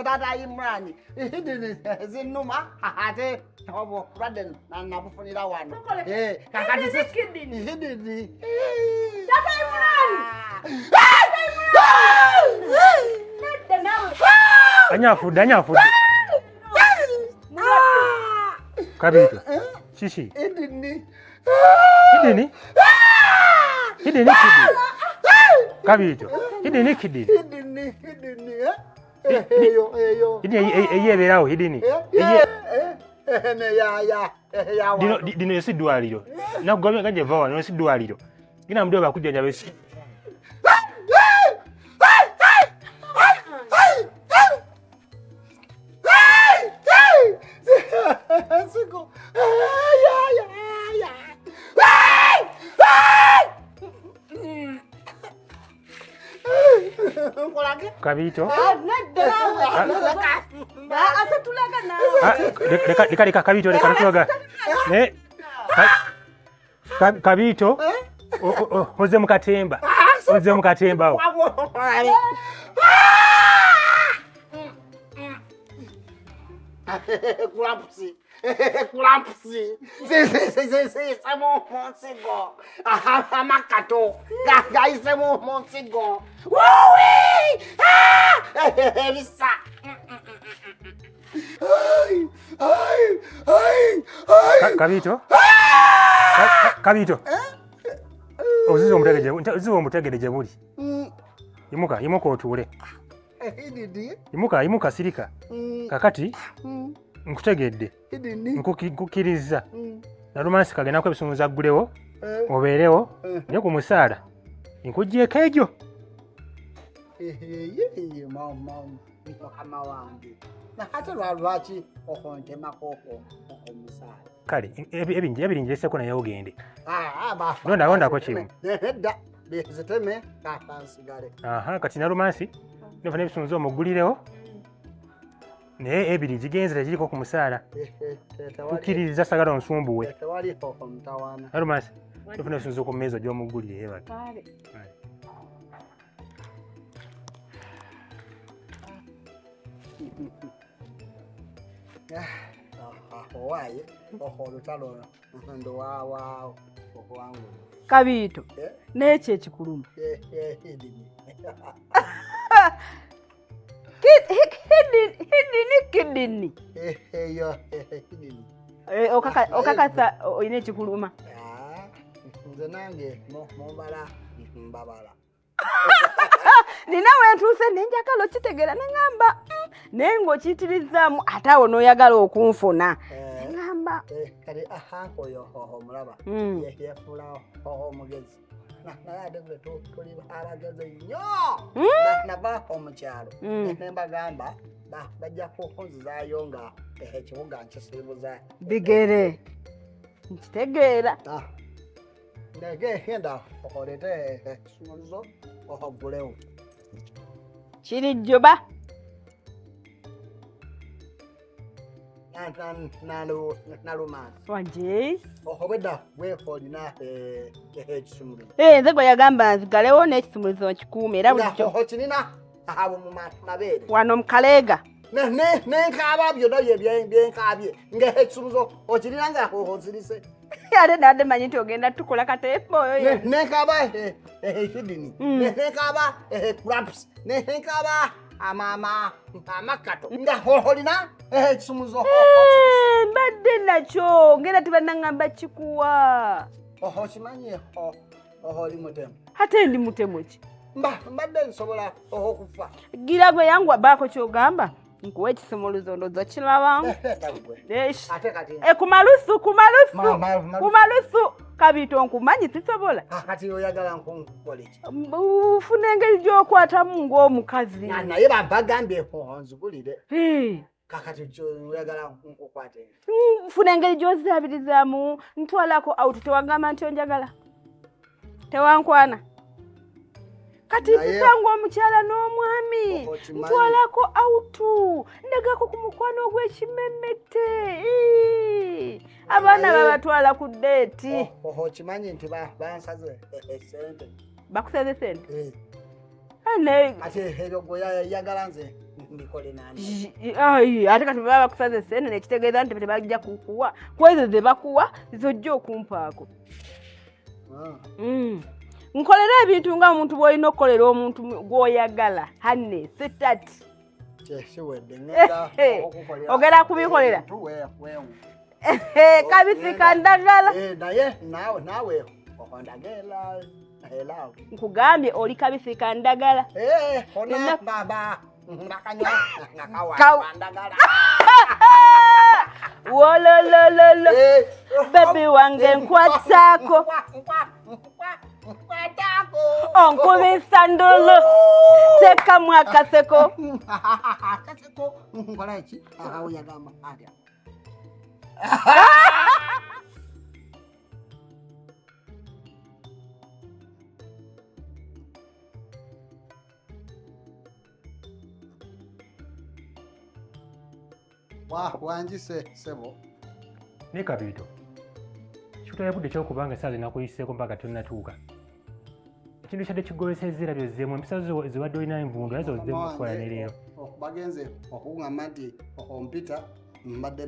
tata Imran hidini zinuma ate obo raden na bufunira wano kakati hidini tata Imran Anyafude Kabito shishi hidini Kabito hidini kidi eyo eyeberawo hidini ya dino sidwaliro nagobye kanje vawa no sidwaliro gina mdo bakujja besi Siko Kabito atatulaga nawe Leka Kabito leka tulaga Kabito oze mukatemba Clamps. Samo Monsigo. Makato. Guys, Samo Monsigo. Woo! Elisa. Kabito ozizo mutegereje buli imuka otule imuka sirika kakati nkutegedde nkukiriza na romansi kagena ko ebisunza ggulewo obeerewo ne ku musaala nkujjeeko egyo mama wange nakati lwaki okontemakoko omusaala kale ebirinjeseko naye ogende londako kimu ziteme katansigale kati na romansi nova n'ebisunza omuggulirewo naye ebiri gigenzera giriko ku musaala kukkiririza sagala onsumbuwe romansi nova n'ebisunza ku mmeeza gy'omuggulire yebake owaye olutalo ndo waawo okwangu Kabito n'ekyo ekikuluma kidini okakasa oyina ekikuluma nze nange mumbala mbabala nina wentuuse nenjagala okitegeera neŋŋamba naye ng'okiyitirizaamu ate awo n'oyagala okunfuna neŋŋamba kati ahanka oyo omulaba yefuula omugezi naye ate gwe tuli abagezi nnyo nava omukyalo nembagamba bajja kunzizaayo nga ekibuga nkisiibuza bigere nkitegeera genda okolete ekisumuluzo ogulewo kiri jjoba nalumansi wanje obwedda bwefa olina ekisumuluzo nze gwe yagamba nzigalewo n'ekisumuluzo nkikuume era bulijjo okinina abo mu mabeere wano mukaleega nenkaaba byonna byenkaabye ngaekisumuluzo okirina nga ozirise ate nadde manyi nti ogenda tukola kateepo oyo nenkaaba ekidini nenkaaba clamps nenkaaba amakato nga olina ekisumuluzo mbadde nakyo ngera tebannangamba kikuwa okimanyi oli mutemu ate ndi mutemu ki mbadde nsobola okufa gira gwe yangu baako kyogamba nkuwa ekisumuluzo ndoza kiraba kumalusu Kabito nkumanyi sisobola kati oyagala nkukola ki ufuna engeri gy'okwatamu ng'omukazi naye bagambye onzigulire kakati oyagala nkukwate ufuna engeri gy'oziabirizaamu ntwalako autu tewagamba nti onjagala tewankwana kati nsanga omukyala n'omwami ntwalako autu ndagako ku mukwano ogw'ekimemmette abaana babatwala ku deeti okimanyi nti bansaze esente bakusaze sente ate ebyo gwe yagala nze nikole nani ai ate kati baba kusaze sene nekitegeeza nti tebajja kukuwa kwezo ze bakuwa zojja okumpaako nkolera ebintu nga omuntu bw'olina okukolera omuntu gw'oyagala hanne sitati ogera kubikolera kabisi kandagala naye nawe okondagala nkugambye oli kabisi kandagala ona baba nakanywa ndagala wololololo bebi wange nkwasaako onkubisa ndolo tekamu akaseko nkola ki oyagamba atya wanjise sebo ne Kabiito kitoyabudde kyokubanga saazi nakuyiseeko mpaka tonnatuuka ekintu kyadde kigobesezza era byozzeemu empisa ziwadde olina envundu nazo ozzeemu okukola ne leero bagenze okuŋŋamba nti ompita mbadde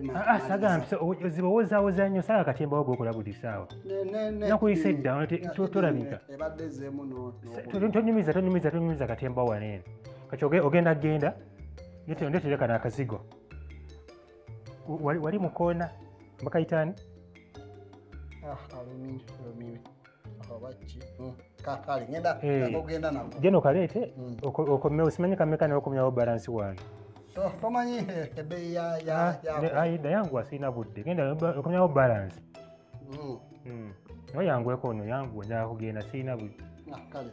sagamba ziba owozaawoza nnyo saaga katembawo gwokola buli ssaawa nakuyisa edda tolabika ebadde ezzeemu tonyumiza katembawo waneeno kati ogenda genda ndetereka n'akazigo wali mukoona mbakayitaani alumi obaki kakali ngenda ogenda nako geno kaleete okomye osimanyi kameka nawe okomyawo balansi wange tomanyi ebbeeyi naye yangu asiina budde genda okomyawo balansi naye yanguweko ono yanguwe njala kugenda siina budde kale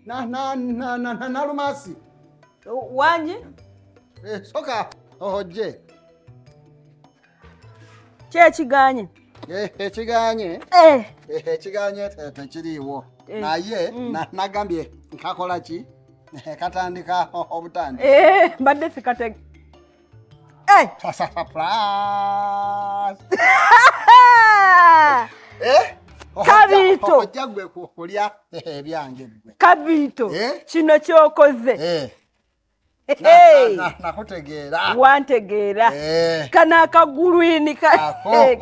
na Lumasi wanje soka oje kyekiganye ekiganye ekiganye tekiriiwo naye nagambye nkakola ki katandika obutandi mbadde sikatege Kabiito ojjagwe kulya ebyange Kabiito kino kyokoze nakutegeera wantegeera kana akagulwini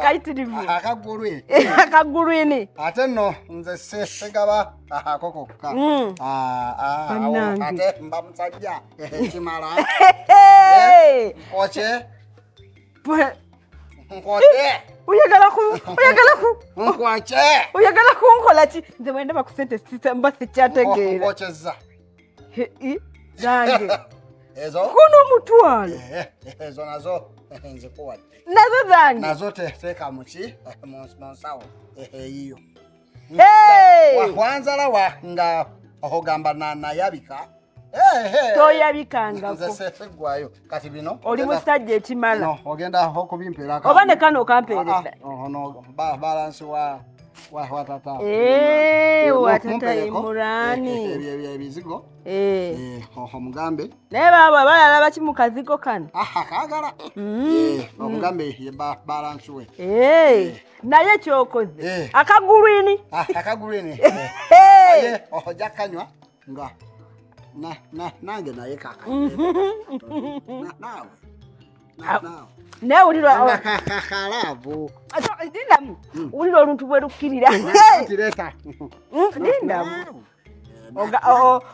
kayitirivu akagulwini ate nno nze segaba ako kokka ate mba musajja ekimala oche oyagala kunkola ki nze bwenda bakusente mba sikyategeera okyezza zange ezo kuno omutwalo ezo nazo nzikuwadde nazo zange nazo teeka muki munsawo eyiyo wanzala nga ogamba nayabika toyabikangako seggwayo kati bino oli musajja ekimala ogenda okubimpeera oba ne kano okampeereza ono balansi wa watata watata Imurani ebizigo omugambe naye baba balala baki mu kazigo kano kagala omugambe balansi we naye kyokoze akagulwini naye ojja kanywa nga nange naye nawe naye ulirwa kakalavu dindamu ulirwa oluntu bwe lukkirira dindamu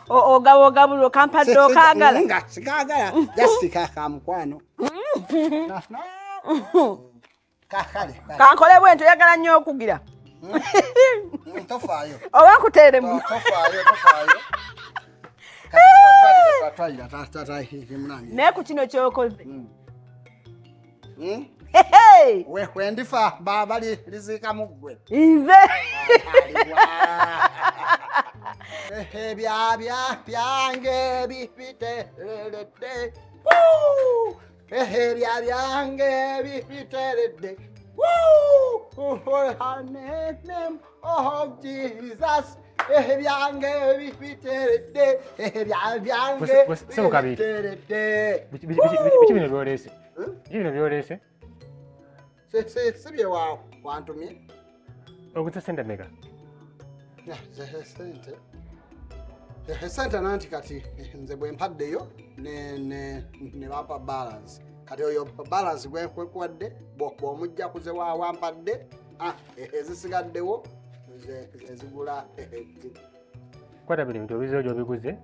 ogabula okampadde okaagala nga sikagala jasika kamukwano kakale kankole bwento oyagala nnyo okugira tofaayo oba nkuteeremu naye ku kino kyokoze wendifa bali liziikamu ggwe nze byange bipiteredde byange bipiteredde in the name of Jesus byange biteredde byange Sebo kabiri. biteredde Biki bino byolese? Biki bino byolese? sibye wantumye Ogutse sente meka? sente nanti kati nze bwe mpaddeyo ne bapa balance kati oyo balance gwekwadde bw'omujja kuze wampadde ezisigaddewo ezigula Kwata bino ebintu obizeewo gy'obiguze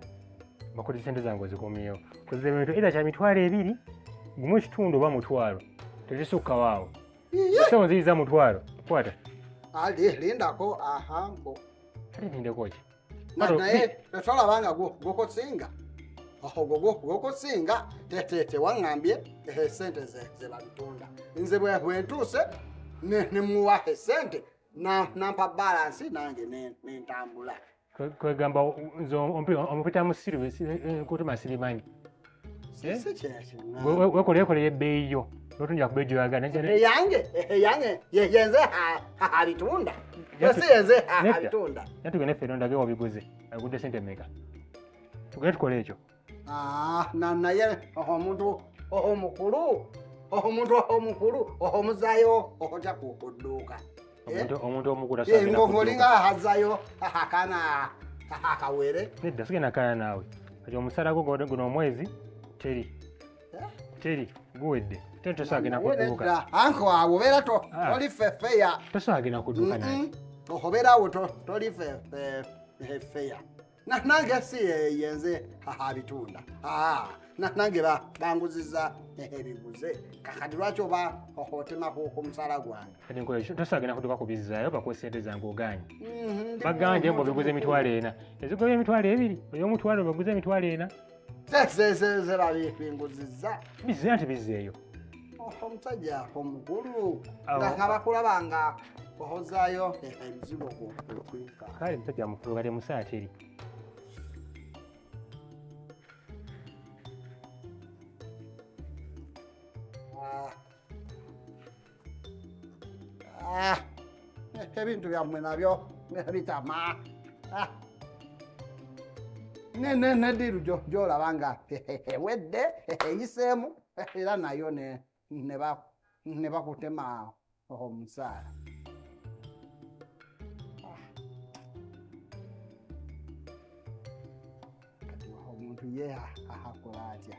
bakuli sente zange ozikuumyewo. Kuziza ebintu either kya mitwalo 2 gumu ekitundu oba mutwalo tezisukka waawo. So nziyiza mutwalo kwata. Lindako ahanko Ate nindeko ki? naye netwalabanga gokosinga gokosinga tewaŋŋambye sente ze babitunda nze bwentuuse ne muwa sente nampa balansi nange nentambula Kwegamba nze omupita musiru kutuma sirimanyi. si kyekyo Wekoleyekoleye ebbeeyi yo n'otunja ku bbeeyi gyoyagala. eyange yenze abitunda si yenze abitunda. Natugende ffe nondage wabiguze agudde sente meka. Tugende tukole ekyo. Naye omuntu omukulu omuzaayo okotya kudduuka Omuntu omukulu ngolinga azayo akana akawere nedda sigenda kaana naawe. Kati omusala gwo guno omwezi teri guwedde. Teri tosaagenda kudduuka. Anko awo obeera toli feya. Tosaagenda kudduuka naye. Obeera awo toli feya. Nange si yenze abitunda. Nange banguziza ebiguze. Kakati lwaki oba otemaku ku musala gwange. Kati nkola ekyo tosaagenda kudduuka kubizzaayo bakuwa sente zange oganye. Baganje mbu biguze emitwalo 4. Ezigobya emitwalo 2 ey'omutwalo baguze emitwalo 4. Ze babinguzizza. Bizzeeyo nti bizzeeyo. Omusajja omukulu nga bakulabanga ohozaayo ebizibu okwika. Kale musajja mukulu kati musaa teri. Ebintu byammwe nabyo bitama. Nediru gy'olaba nga ewedde eyiseemu era nayo ne bakutema omusaala. Kati omuntu ye akola atya?